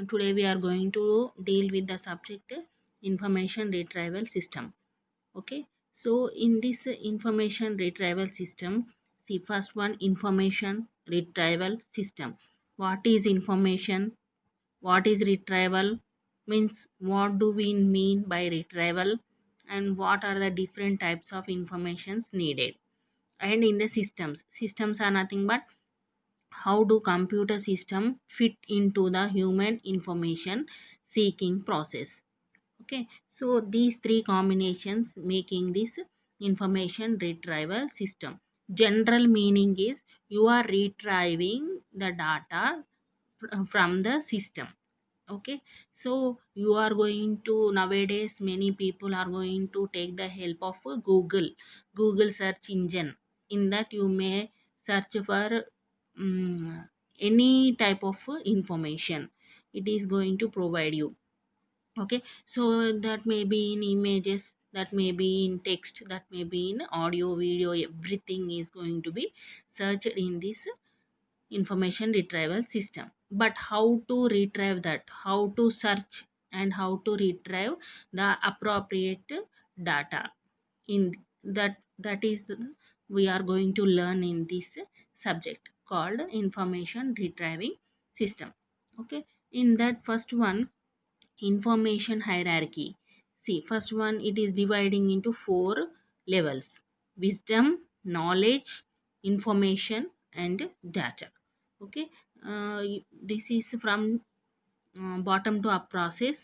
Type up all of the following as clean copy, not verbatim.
Today we are going to deal with the subject information retrieval system. Okay, so in this information retrieval system, see first one, information retrieval system. What is information? What is retrieval? Means what do we mean by retrieval, and what are the different types of informations needed? And in the systems are nothing but how do computer system fit into the human information seeking process. Okay, so these three combinations making this information retrieval system. General meaning is you are retrieving the data from the system. Okay, so you are going to, nowadays many people are going to take the help of Google search engine. In that you may search for any type of information. It is going to provide you. Okay, so that may be in images, that may be in text, that may be in audio, video, everything is going to be searched in this information retrieval system. But how to retrieve that, how to search, and how to retrieve the appropriate data, in that is we are going to learn in this subject called information retrieving system. Okay, in that first one, information hierarchy. See, first one, it is dividing into four levels: wisdom, knowledge, information, and data. Okay, this is from bottom to up process.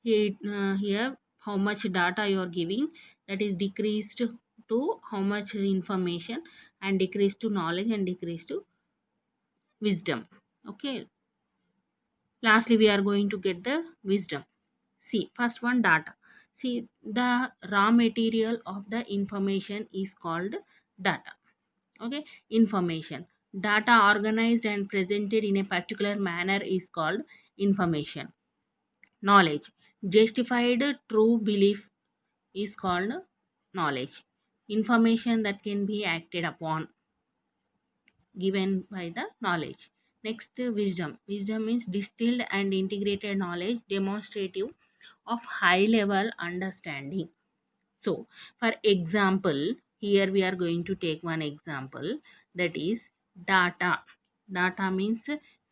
Here how much data you are giving, that is decreased to how much information, and decreased to knowledge, and decreased to wisdom. Okay, lastly we are going to get the wisdom. See, first one, data. See, the raw material of the information is called data. Okay, information. Data organized and presented in a particular manner is called information. Knowledge. Justified true belief is called knowledge. Information that can be acted upon, given by the knowledge. Next, wisdom. Wisdom means distilled and integrated knowledge demonstrative of high level understanding. So, for example, here we are going to take one example, that is data. Data means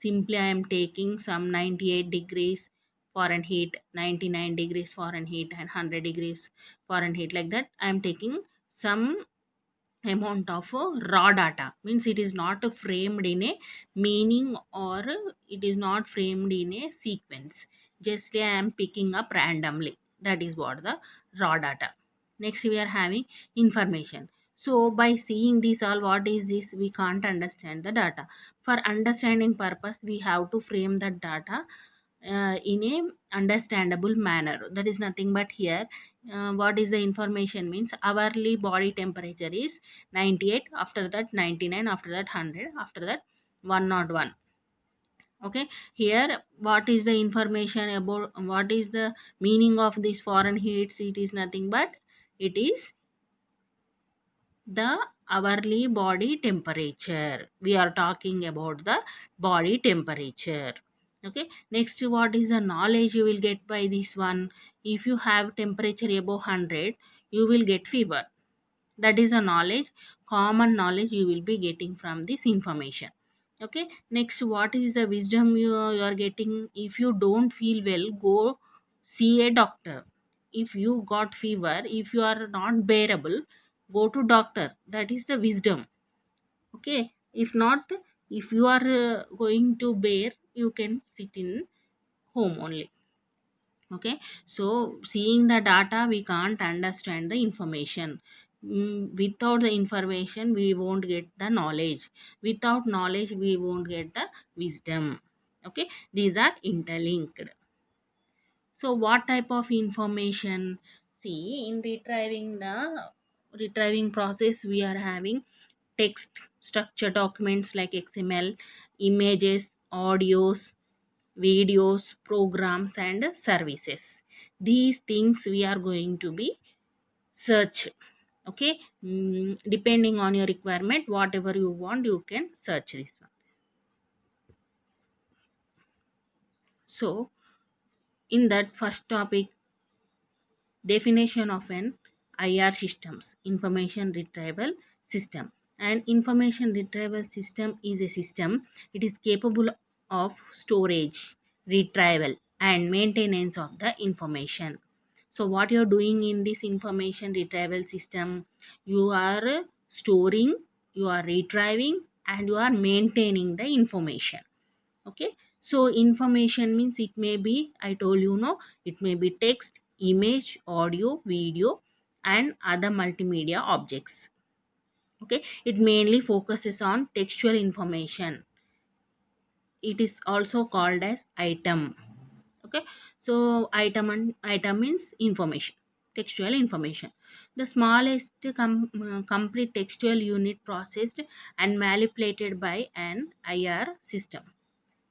simply I am taking some 98 degrees Fahrenheit, 99 degrees Fahrenheit, and 100 degrees Fahrenheit, like that. I am taking some amount of raw data, means it is not framed in a meaning, or it is not framed in a sequence. Just I am picking up randomly. That is what the raw data. Next we are having information. So by seeing this all, what is this, we can't understand the data. For understanding purpose, we have to frame the data in a understandable manner. That is nothing but here, what is the information means hourly body temperature is 98, after that 99, after that 100, after that 101. Okay, here what is the information about, what is the meaning of this foreign heats? It is nothing but it is the hourly body temperature. We are talking about the body temperature. Okay, next, what is the knowledge you will get by this one? If you have temperature above 100, you will get fever. That is a knowledge, common knowledge you will be getting from this information. Okay, next, what is the wisdom you are getting? If you don't feel well, go see a doctor. If you got fever, if you are not bearable, go to doctor. That is the wisdom. Okay, if not, if you are going to bear, you can sit in home only. Okay, so seeing the data, we can't understand the information. Without the information, we won't get the knowledge. Without knowledge, we won't get the wisdom. Okay, these are interlinked. So what type of information? See, in retrieving process, we are having text structure documents like XML, images, audios, videos, programs, and services. These things we are going to be search. Okay, depending on your requirement, whatever you want, you can search this one. So in that first topic, definition of an IR systems, information retrieval system. An information retrieval system is a system, it is capable of storage, retrieval and maintenance of the information. So what you're doing in this information retrieval system, you are storing, you are retrieving and you are maintaining the information. Okay, so information means it may be, I told you, no, it may be text, image, audio, video and other multimedia objects. Okay, it mainly focuses on textual information. It is also called as item. Okay, so item means information, textual information, the smallest complete textual unit processed and manipulated by an IR system.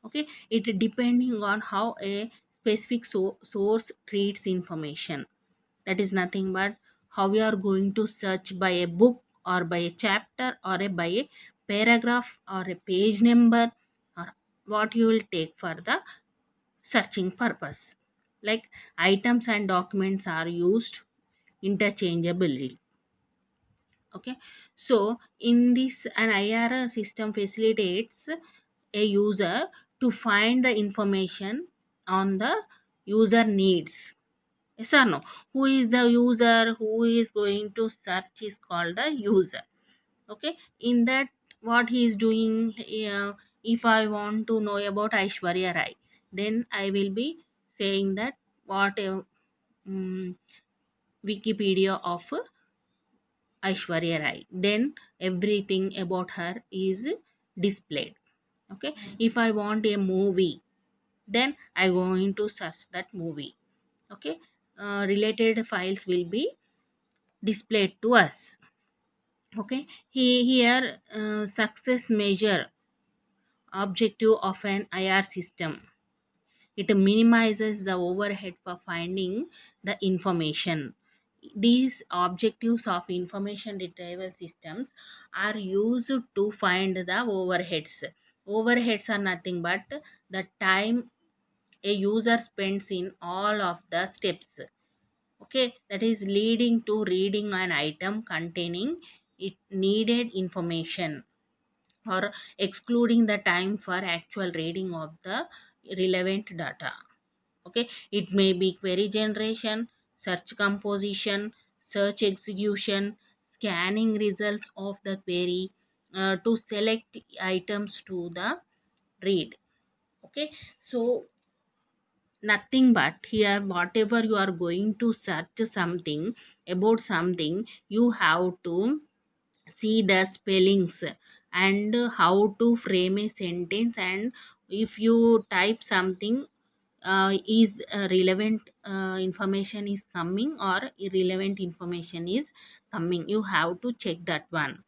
Okay, it depending on how a specific source treats information. That is nothing but how we are going to search by a book or by a chapter or by a paragraph or a page number, or what you will take for the searching purpose. Like items and documents are used interchangeably. Okay, so in this, an IR system facilitates a user to find the information on the user needs. Yes or no? Who is the user? Who is going to search is called the user. Okay, in that, what he is doing, if I want to know about Aishwarya Rai, then I will be saying that what Wikipedia of Aishwarya Rai, then everything about her is displayed. Okay, if I want a movie, then I going to search that movie. Okay, related files will be displayed to us. Okay, here success measure objective of an IR system. It minimizes the overhead for finding the information. These objectives of information retrieval systems are used to find the overheads. Overheads are nothing but the time a user spends in all of the steps. Okay, that is leading to reading an item containing it needed information, or excluding the time for actual reading of the relevant data. Okay, it may be query generation, search composition, search execution, scanning results of the query to select items to the read. Okay, so nothing but here, whatever you are going to search something about something, you have to see the spellings and how to frame a sentence, and if you type something, is relevant information is coming or irrelevant information is coming, you have to check that one.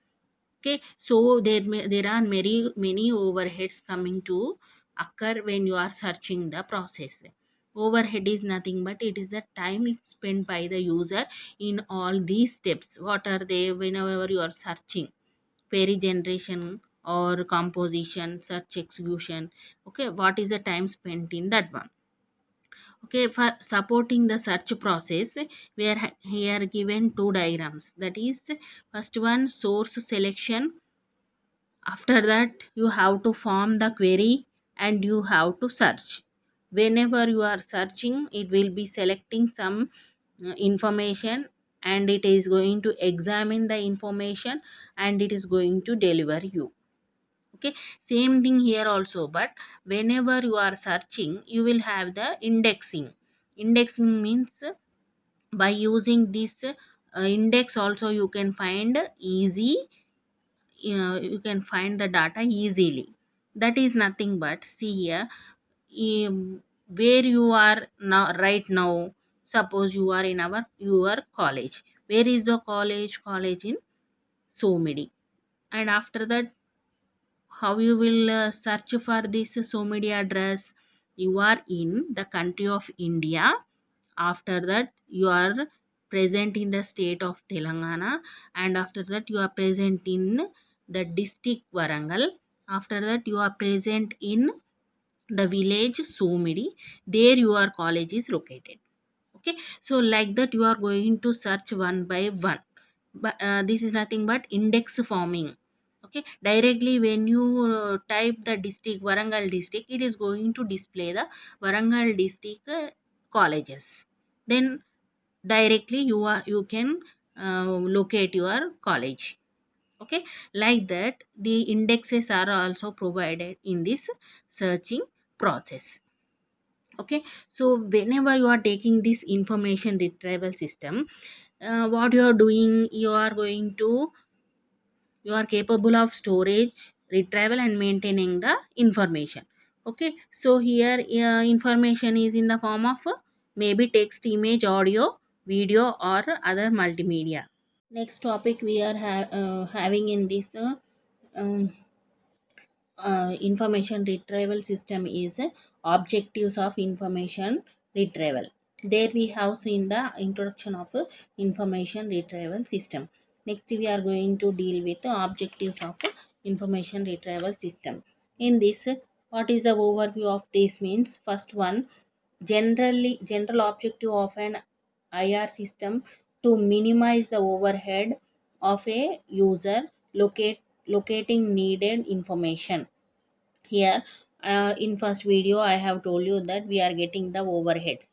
Okay, so there are many overheads coming to occur when you are searching the process. Overhead is nothing but it is the time spent by the user in all these steps. What are they? Whenever you are searching, query generation or composition, search execution. Okay, what is the time spent in that one? Okay, for supporting the search process, we are here given two diagrams. That is, first one, source selection. After that, you have to form the query and you have to search. Whenever you are searching, it will be selecting some information, and it is going to examine the information and it is going to deliver you. Okay, same thing here also, but whenever you are searching, you will have the indexing. Indexing means by using this index also you can find easy, you can find the data easily. That is nothing but, see here, where you are now, right now, suppose you are in your college. Where is the college in Somidi. And after that, how you will search for this Somidi address? You are in the country of India. After that, you are present in the state of Telangana, and after that you are present in the district Warangal. After that, you are present in the village Somidi, there your college is located. Okay, so like that you are going to search one by one, but this is nothing but index forming. Okay, directly when you type the district Warangal district, it is going to display the Warangal district colleges. Then directly you can locate your college. Okay, like that the indexes are also provided in this searching process. Okay, so whenever you are taking this information retrieval system, what you are doing, you are capable of storage, retrieval and maintaining the information. Okay, so here information is in the form of maybe text, image, audio, video or other multimedia. Next topic we are having in this um, information retrieval system is objectives of information retrieval. There we have seen the introduction of information retrieval system. Next we are going to deal with the objectives of information retrieval system. In this, what is the overview of this means? First one, general objective of an IR system to minimize the overhead of a user locating needed information. Here in first video I have told you that we are getting the overheads.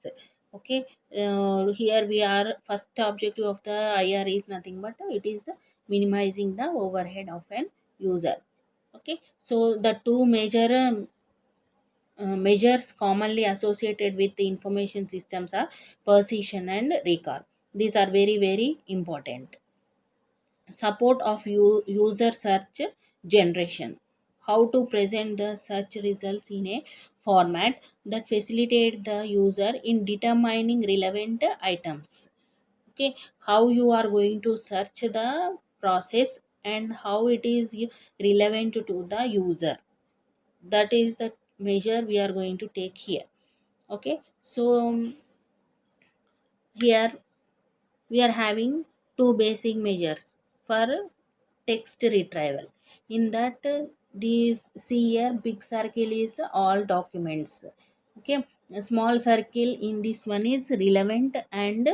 Okay, here we are, first objective of the IR is nothing but it is minimizing the overhead of an user. Okay, so the two major measures commonly associated with the information systems are precision and recall. These are very very important. Support of user search generation, how to present the search results in a format that facilitate the user in determining relevant items. Okay, how you are going to search the process and how it is relevant to the user, that is the measure we are going to take here. Okay, so here we are having two basic measures for text retrieval. In that, these see here big circle is all documents. Okay, a small circle in this one is relevant and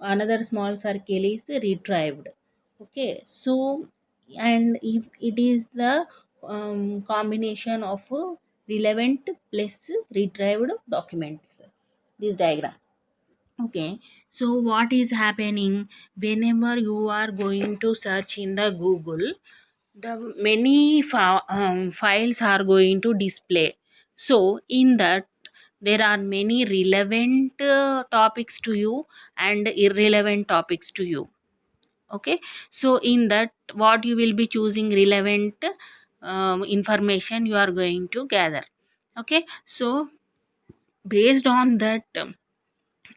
another small circle is retrieved. Okay, so and if it is the combination of relevant plus retrieved documents, this diagram. Okay, so what is happening whenever you are going to search in the Google, the many files are going to display. So in that there are many relevant topics to you and irrelevant topics to you. Okay, so in that what you will be choosing relevant information you are going to gather. Okay, so based on that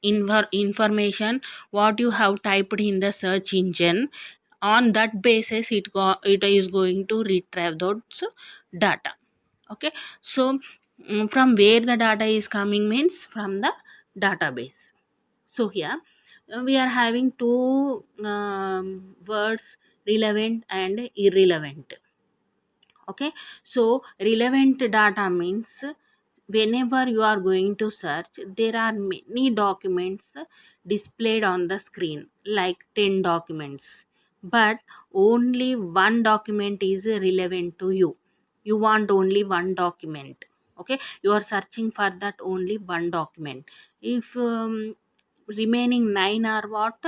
information what you have typed in the search engine, on that basis it is going to retrieve those data. Okay, so from where the data is coming means from the database. So here we are having two words, relevant and irrelevant. Okay, so relevant data means whenever you are going to search there are many documents displayed on the screen like 10 documents, but only one document is relevant to you. You want only one document. Okay, you are searching for that only one document. If remaining 9 are what,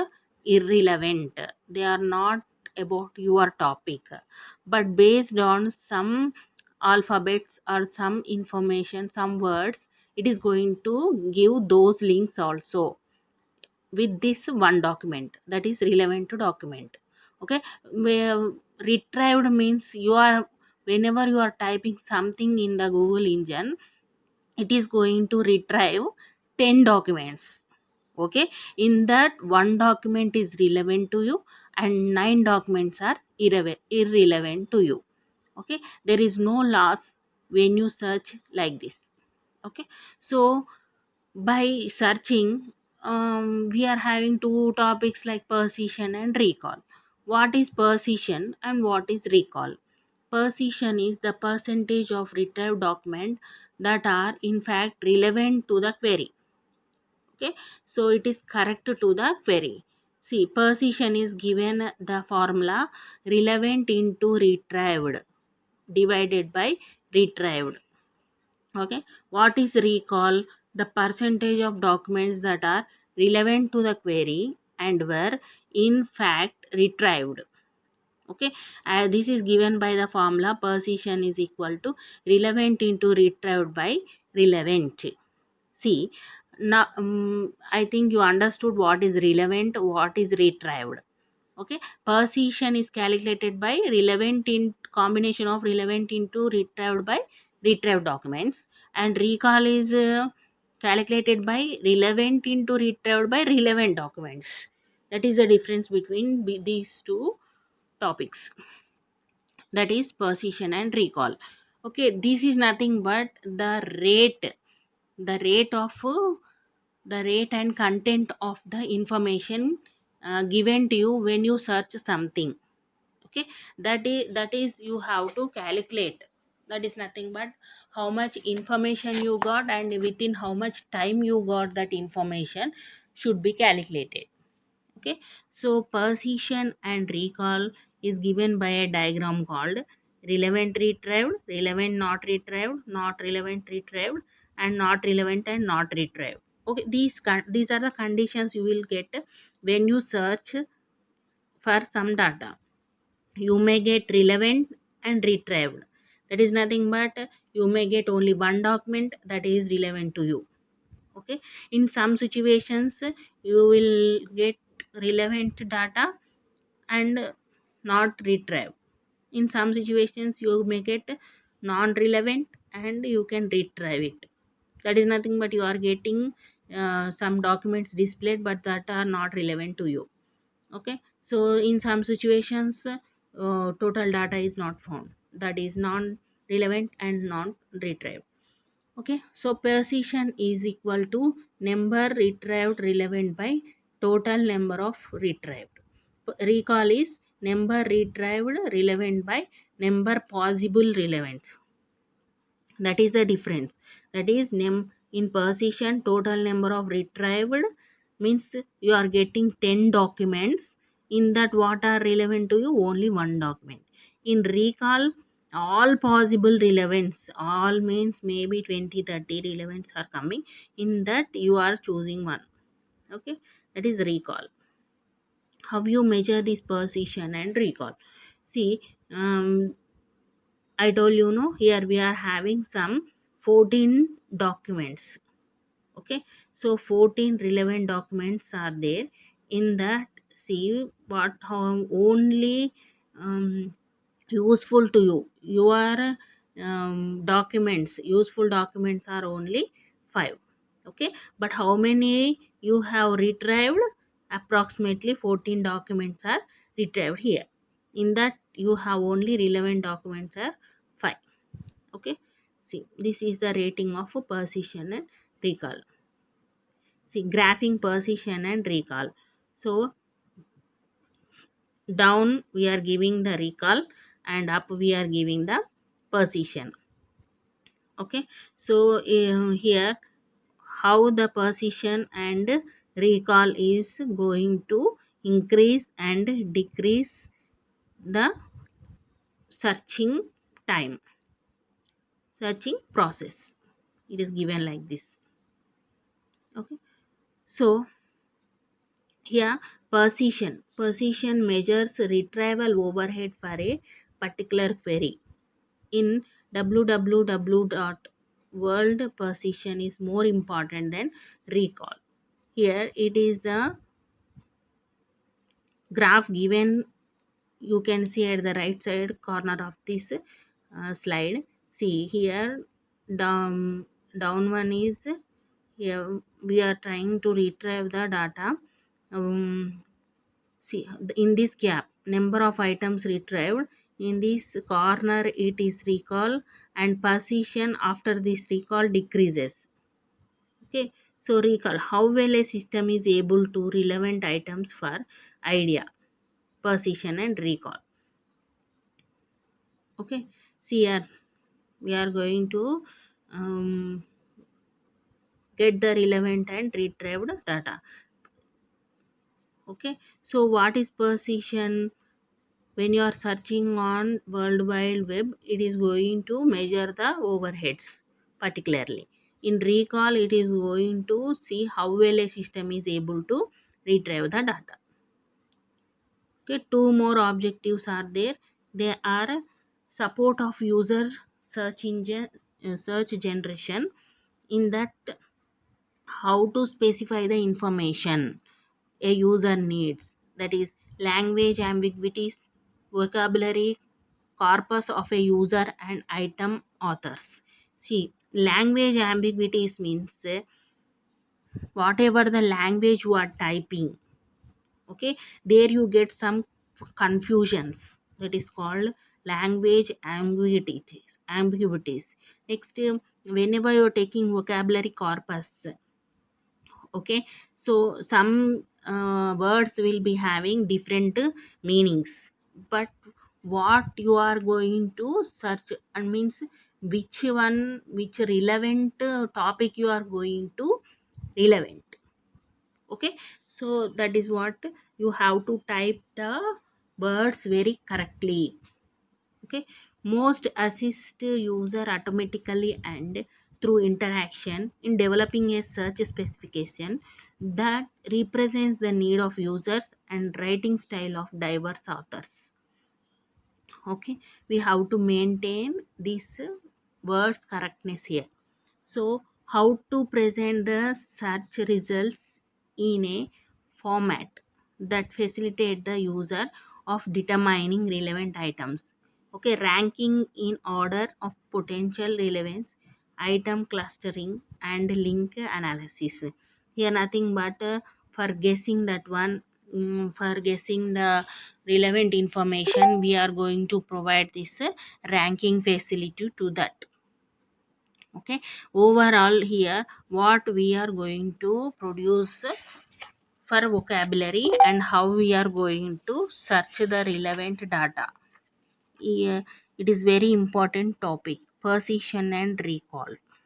irrelevant, they are not about your topic, but based on some alphabets or some information, some words, it is going to give those links also with this one document, that is relevant to document. Okay, where retrieved means you are, whenever you are typing something in the Google engine, it is going to retrieve 10 documents. Okay, in that one document is relevant to you and 9 documents are irrelevant to you. Okay, there is no loss when you search like this. Okay, so by searching we are having two topics like precision and recall. What is precision and what is recall? Precision is the percentage of retrieved document that are in fact relevant to the query. Okay, so it is correct to the query. See, precision is given the formula relevant into retrieved divided by retrieved. Okay, what is recall? The percentage of documents that are relevant to the query and were in fact retrieved. Okay, this is given by the formula precision is equal to relevant into retrieved by relevant. See, now I think you understood what is relevant, what is retrieved. Okay, precision is calculated by relevant in combination of relevant into retrieved by retrieved documents, and recall is calculated by relevant into retrieved by relevant documents. That is the difference between these two topics, that is precision and recall. Okay, this is nothing but the rate of the rate and content of the information given to you when you search something. Okay, that is you have to calculate. That is nothing but how much information you got and within how much time you got that information should be calculated. Okay, so precision and recall is given by a diagram called relevant retrieved, relevant not retrieved, not relevant retrieved, and not relevant and not retrieved. Okay, these are the conditions you will get when you search for some data. You may get relevant and retrieved. That is nothing but you may get only one document that is relevant to you. Okay, in some situations you will get relevant data and not retrieve. In some situations you may get non-relevant and you can retrieve it. That is nothing but you are getting some documents displayed but that are not relevant to you. Okay, so in some situations total data is not found, that is non-relevant and non-retrieved. Okay, so precision is equal to number retrieved relevant by total number of retrieved. Recall is number retrieved relevant by number possible relevant. That is the difference. That is in precision total number of retrieved means you are getting 10 documents. In that what are relevant to you? Only one document. In recall all possible relevance, all means maybe 20 30 relevance are coming. In that you are choosing one. Okay, that is recall. How you measure this precision and recall? See, I told you, no, here we are having some 14 documents. Okay, so 14 relevant documents are there. In that, see what how only useful to you. Your documents, useful documents are only 5. Okay, but how many you have retrieved? Approximately 14 documents are retrieved here. In that you have only relevant documents are 5. Okay, see, this is the rating of precision and recall. See, graphing precision and recall. So down we are giving the recall and up we are giving the precision. Okay, so here how the precision and recall is going to increase and decrease the searching time, searching process. It is given like this. Okay, so here precision measures retrieval overhead for a particular query. In www.world, precision is more important than recall. Here it is the graph given, you can see at the right side corner of this slide. See here, down one is here we are trying to retrieve the data. See, in this gap, number of items retrieved. In this corner, it is recall, and precision after this recall decreases. Okay, so recall how well a system is able to relevant items for idea, precision, and recall. Okay, see here we are going to um, get the relevant and retrieved data. Okay, so what is precision? When you are searching on World Wide Web, it is going to measure the overheads particularly. In recall, it is going to see how well a system is able to retrieve the data. Okay, two more objectives are there. They are support of user search engine search generation. In that, how to specify the information a user needs, that is language ambiguities, vocabulary corpus of a user and item authors. See, language ambiguities means whatever the language you are typing, okay, there you get some confusions, that is called language ambiguities. Next, whenever you're taking vocabulary corpus, okay, so some words will be having different meanings, but what you are going to search and means which relevant topic you are going to relevant. Okay, so that is what you have to type the words very correctly. Okay, most assist user automatically and through interaction in developing a search specification that represents the need of users and writing style of diverse authors. Okay, we have to maintain this words correctness here. So how to present the search results in a format that facilitate the user of determining relevant items. Okay, ranking in order of potential relevance, item clustering and link analysis. Here nothing but for guessing that one, for guessing the relevant information, we are going to provide this ranking facility to that. Okay, overall here what we are going to produce for vocabulary and how we are going to search the relevant data. Yeah, it is very important topic, precision and recall.